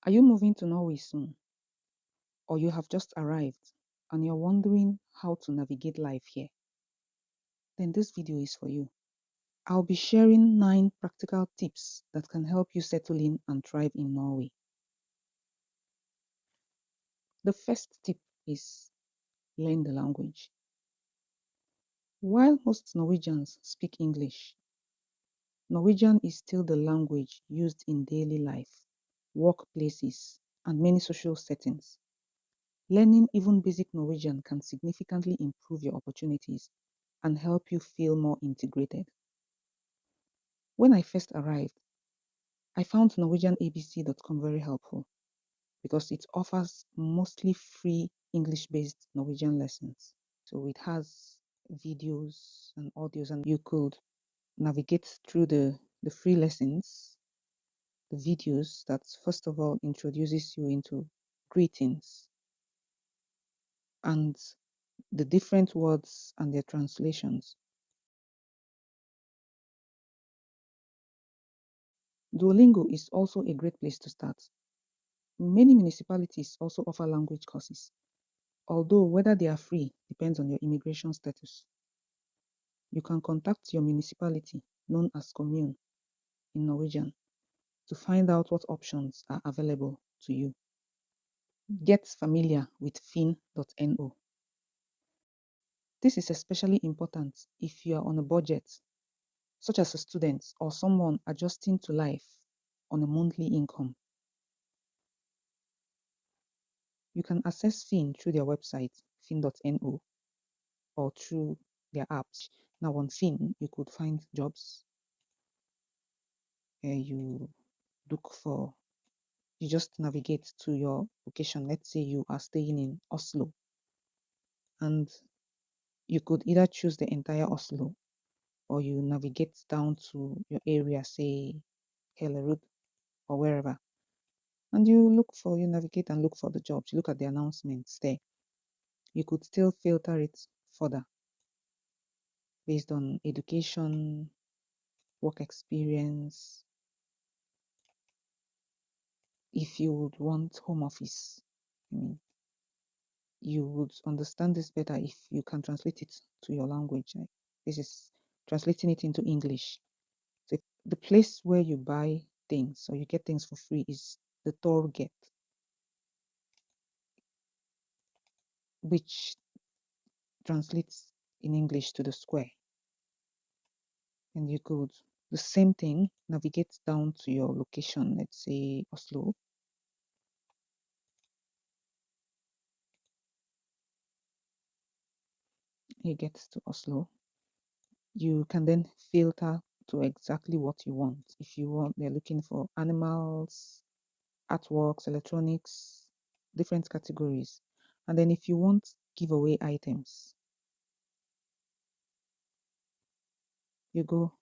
Are you moving to Norway soon? Or you have just arrived and you're wondering how to navigate life here? Then this video is for you. I'll be sharing 9 practical tips that can help you settle in and thrive in Norway. The first tip is learn the language. While most Norwegians speak English, Norwegian is still the language used in daily life, workplaces, and many social settings. Learning even basic Norwegian can significantly improve your opportunities and help you feel more integrated. When I first arrived, I found NorwegianABC.com very helpful because it offers mostly free English-based Norwegian lessons. So it has videos and audios, and you could navigate through the free lessons, the videos that first of all introduces you into greetings and the different words and their translations. Duolingo is also a great place to start. Many municipalities also offer language courses, although whether they are free depends on your immigration status. You can contact your municipality, known as commune in Norwegian, to find out what options are available to you. Get familiar with fin.no. This is especially important if you are on a budget, such as a student or someone adjusting to life on a monthly income. You can access Fin through their website, fin.no, or through their apps. Now on Fin, you could find jobs. You just navigate to your location. Let's say you are staying in Oslo, and you could either choose the entire Oslo or you navigate down to your area, say Hellerud or wherever. And you navigate and look for the jobs. You look at the announcements there. You could still filter it further based on education, work experience. If you would want home office, you would understand this better if you can translate it to your language. This is translating it into English. So the place where you buy things or you get things for free is the Torget, which translates in English to the square. And you could, the same thing, navigate down to your location, let's say Oslo. You get to Oslo. You can then filter to exactly what you want. If you want, they're looking for animals, artworks, electronics, different categories. And then if you want giveaway items, you go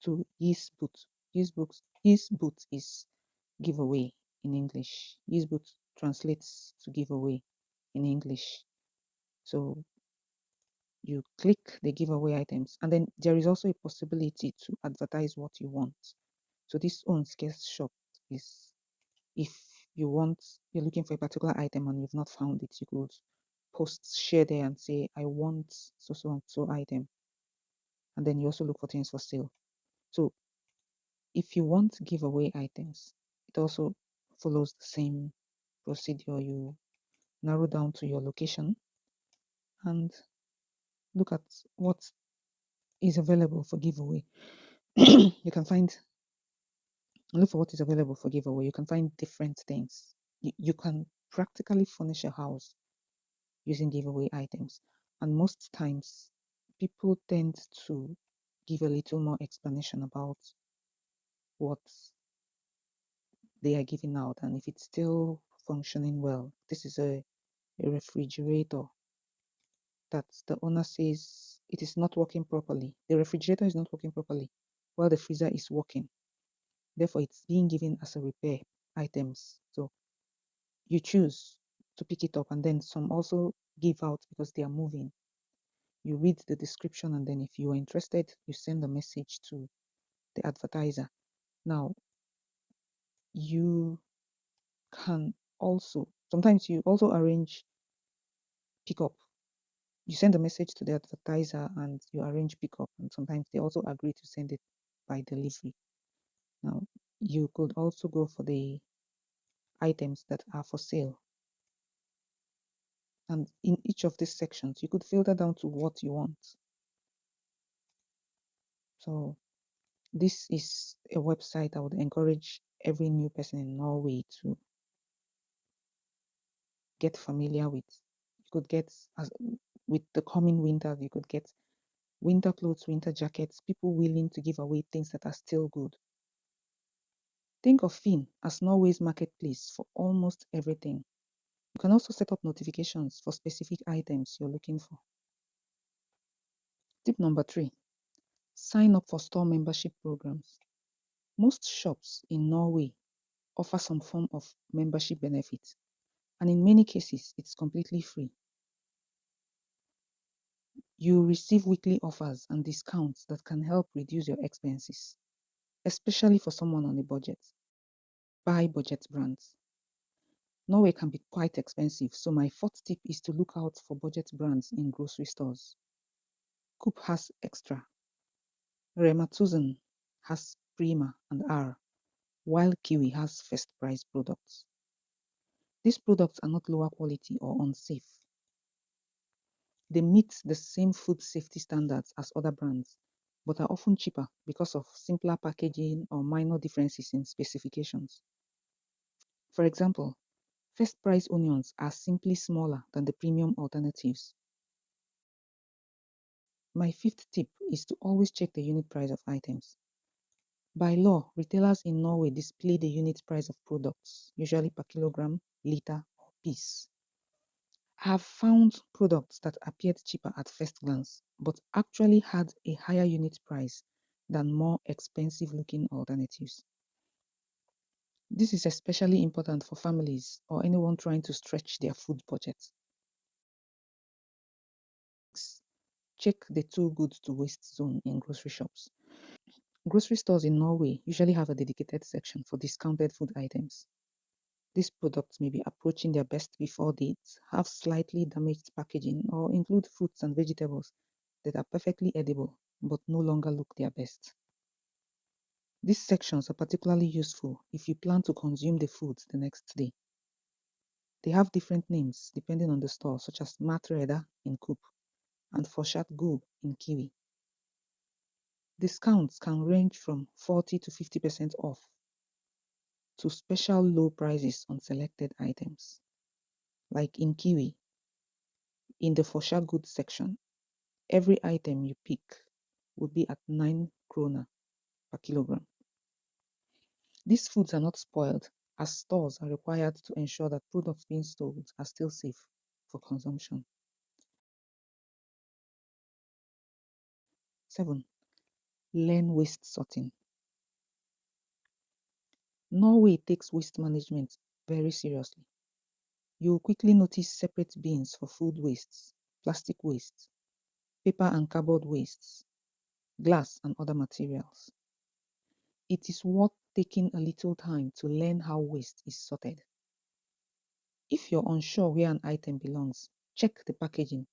to Isboot. Isboot is giveaway in English. Isboot translates to giveaway in English. So you click the giveaway items, and then there is also a possibility to advertise what you want. So this own scarce shop is if you're looking for a particular item and you've not found it, you could share there and say, I want so and so item. And then you also look for things for sale. So if you want giveaway items, it also follows the same procedure. You narrow down to your location and look at what is available for giveaway. You can look for what is available for giveaway. You can find different things. You can practically furnish a house using giveaway items. And most times, people tend to give a little more explanation about what they are giving out and if it's still functioning well. This is a refrigerator that the owner says it is not working properly. The refrigerator is not working properly while the freezer is working. Therefore, it's being given as a repair items. So you choose to pick it up, and then some also give out because they are moving. You read the description, and then if you are interested, you send a message to the advertiser. Now, you can also, sometimes you also arrange pickup. You send a message to the advertiser and you arrange pickup, and sometimes they also agree to send it by delivery. Now, you could also go for the items that are for sale. And in each of these sections, you could filter down to what you want. So this is a website I would encourage every new person in Norway to get familiar with. You could get, as with the coming winter, you could get winter clothes, winter jackets, people willing to give away things that are still good. Think of Finn as Norway's marketplace for almost everything. You can also set up notifications for specific items you're looking for. Tip number 3, sign up for store membership programs. Most shops in Norway offer some form of membership benefit, and in many cases, it's completely free. You receive weekly offers and discounts that can help reduce your expenses, especially for someone on a budget. Buy budget brands. Norway can be quite expensive, so my fourth tip is to look out for budget brands in grocery stores. Coop has Extra, Rema 1000 has Prima and R, while Kiwi has first price products. These products are not lower quality or unsafe. They meet the same food safety standards as other brands, but are often cheaper because of simpler packaging or minor differences in specifications. For example, first price onions are simply smaller than the premium alternatives. My fifth tip is to always check the unit price of items. By law, retailers in Norway display the unit price of products, usually per kilogram, liter, or piece. I have found products that appeared cheaper at first glance, but actually had a higher unit price than more expensive looking alternatives. This is especially important for families or anyone trying to stretch their food budget. Check the too good to waste zone in grocery shops. Grocery stores in Norway usually have a dedicated section for discounted food items. These products may be approaching their best before dates, have slightly damaged packaging, or include fruits and vegetables that are perfectly edible but no longer look their best. These sections are particularly useful if you plan to consume the food the next day. They have different names depending on the store, such as Matreda in Coop and Forshat Go in Kiwi. Discounts can range from 40 to 50% off to special low prices on selected items. Like in Kiwi, in the Forshat goods section, every item you pick would be at 9 krona per kilogram. These foods are not spoiled, as stores are required to ensure that products being sold are still safe for consumption. 7. Learn waste sorting. Norway takes waste management very seriously. You will quickly notice separate bins for food wastes, plastic wastes, paper and cardboard wastes, glass and other materials. It is worth taking a little time to learn how waste is sorted. If you're unsure where an item belongs, check the packaging.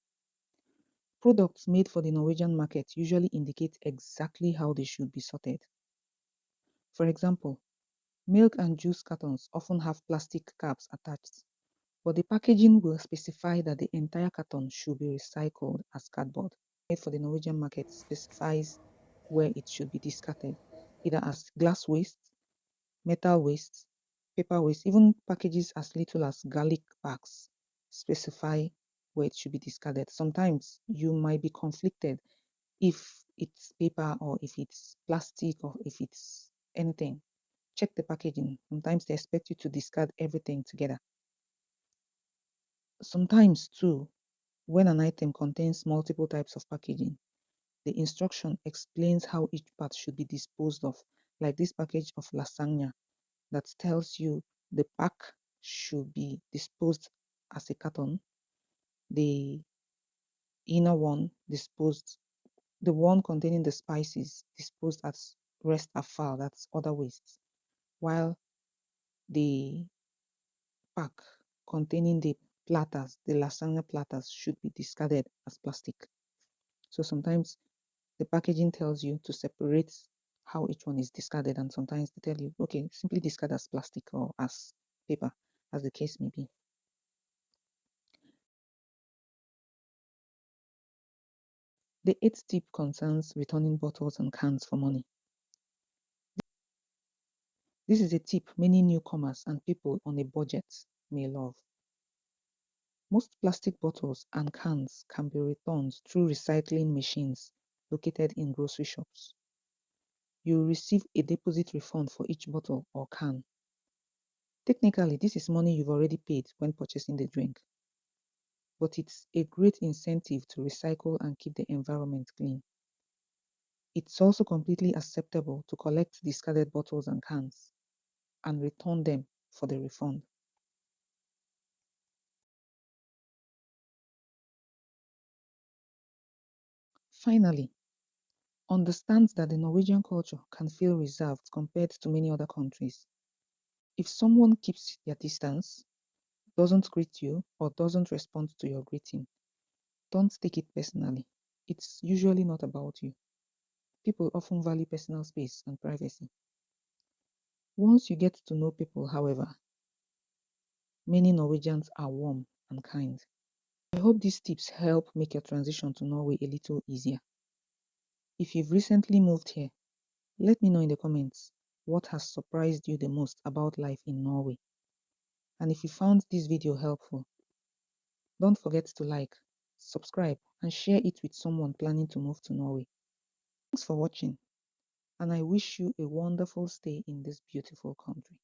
Products made for the Norwegian market usually indicate exactly how they should be sorted. For example, milk and juice cartons often have plastic caps attached, but the packaging will specify that the entire carton should be recycled as cardboard. Made for the Norwegian market specifies where it should be discarded, either as glass waste, metal waste, paper waste, even packages as little as garlic bags specify where it should be discarded. Sometimes you might be conflicted if it's paper or if it's plastic or if it's anything. Check the packaging. Sometimes they expect you to discard everything together. Sometimes too, when an item contains multiple types of packaging, the instruction explains how each part should be disposed of, like this package of lasagna that tells you the pack should be disposed as a carton, the inner one disposed, the one containing the spices disposed as rest afar, that's other wastes, while the pack containing the platters, the lasagna platters, should be discarded as plastic. So sometimes the packaging tells you to separate how each one is discarded, and sometimes they tell you, okay, simply discard as plastic or as paper, as the case may be. The eighth tip concerns returning bottles and cans for money. This is a tip many newcomers and people on a budget may love. Most plastic bottles and cans can be returned through recycling machines located in grocery shops. You will receive a deposit refund for each bottle or can. Technically, this is money you've already paid when purchasing the drink, but it's a great incentive to recycle and keep the environment clean. It's also completely acceptable to collect discarded bottles and cans and return them for the refund. Finally, understand that the Norwegian culture can feel reserved compared to many other countries. If someone keeps their distance, doesn't greet you, or doesn't respond to your greeting, don't take it personally. It's usually not about you. People often value personal space and privacy. Once you get to know people, however, many Norwegians are warm and kind. I hope these tips help make your transition to Norway a little easier. If you've recently moved here, let me know in the comments what has surprised you the most about life in Norway. And if you found this video helpful, don't forget to like, subscribe, and share it with someone planning to move to Norway. Thanks for watching, and I wish you a wonderful stay in this beautiful country.